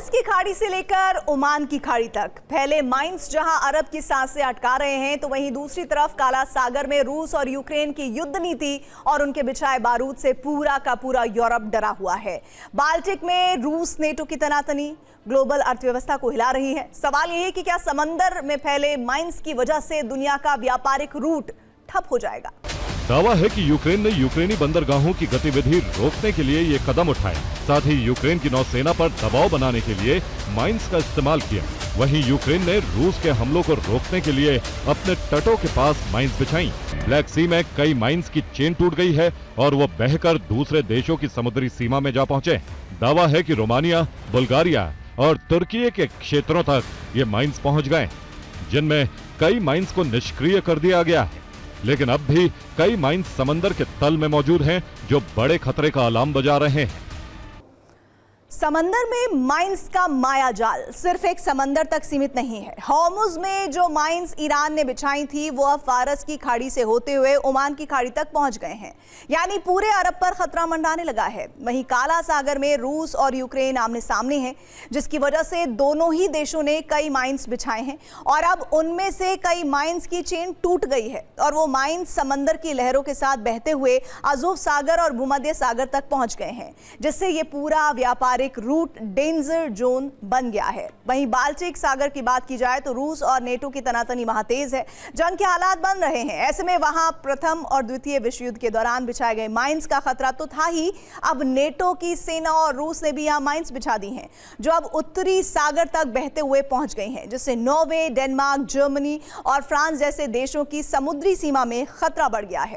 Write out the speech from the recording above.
फारस की खाड़ी से लेकर ओमान की खाड़ी तक फैले माइंस जहां अरब की सांसें अटका रहे हैं, तो वहीं दूसरी तरफ काला सागर में रूस और यूक्रेन की युद्ध नीति और उनके बिछाए बारूद से पूरा का पूरा यूरोप डरा हुआ है। बाल्टिक में रूस नेटो की तनातनी ग्लोबल अर्थव्यवस्था को हिला रही है। सवाल यह है कि क्या समंदर में फैले माइंस की वजह से दुनिया का व्यापारिक रूट ठप हो जाएगा। दावा है कि यूक्रेन ने यूक्रेनी बंदरगाहों की गतिविधि रोकने के लिए ये कदम उठाए, साथ ही यूक्रेन की नौसेना पर दबाव बनाने के लिए माइंस का इस्तेमाल किया। वहीं यूक्रेन ने रूस के हमलों को रोकने के लिए अपने तटों के पास माइंस बिछाई। ब्लैक सी में कई माइंस की चेन टूट गई है और वो बहकर दूसरे देशों की समुद्री सीमा में जा पहुंचे। दावा है कि रोमानिया, बुल्गारिया और तुर्की के क्षेत्रों तक ये माइंस पहुंच गए, जिनमें कई माइंस को निष्क्रिय कर दिया गया है। लेकिन अब भी कई माइंस समंदर के तल में मौजूद हैं, जो बड़े खतरे का अलार्म बजा रहे हैं। समंदर में माइंस का माया जाल सिर्फ एक समंदर तक सीमित नहीं है। हॉर्मुज में जो माइंस ईरान ने बिछाई थी, वो अब फारस की खाड़ी से होते हुए ओमान की खाड़ी तक पहुंच गए हैं, यानी पूरे अरब पर खतरा मंडराने लगा है। वहीं काला सागर में रूस और यूक्रेन आमने सामने हैं, जिसकी वजह से दोनों ही देशों ने कई माइंस बिछाए हैं और अब उनमें से कई माइंस की चेन टूट गई है और वो माइंस समंदर की लहरों के साथ बहते हुए अज़ोव सागर और भूमध्य सागर तक पहुंच गए हैं, जिससे ये पूरा व्यापारिक रूट डेंजर जोन बन गया है। वहीं बाल्टिक सागर की बात की जाए तो रूस और नेटो की तनातनी वहां तेज है, जंग के हालात बन रहे हैं। ऐसे में वहां प्रथम और द्वितीय विश्व युद्ध के दौरान बिछाए गए माइंस का खतरा तो था ही, अब नेटो की सेना और रूस ने भी यहां माइंस बिछा दी हैं, जो अब उत्तरी सागर तक बहते हुए पहुंच गई हैं, जिससे नॉर्वे, डेनमार्क, जर्मनी और फ्रांस जैसे देशों की समुद्री सीमा में खतरा बढ़ गया है।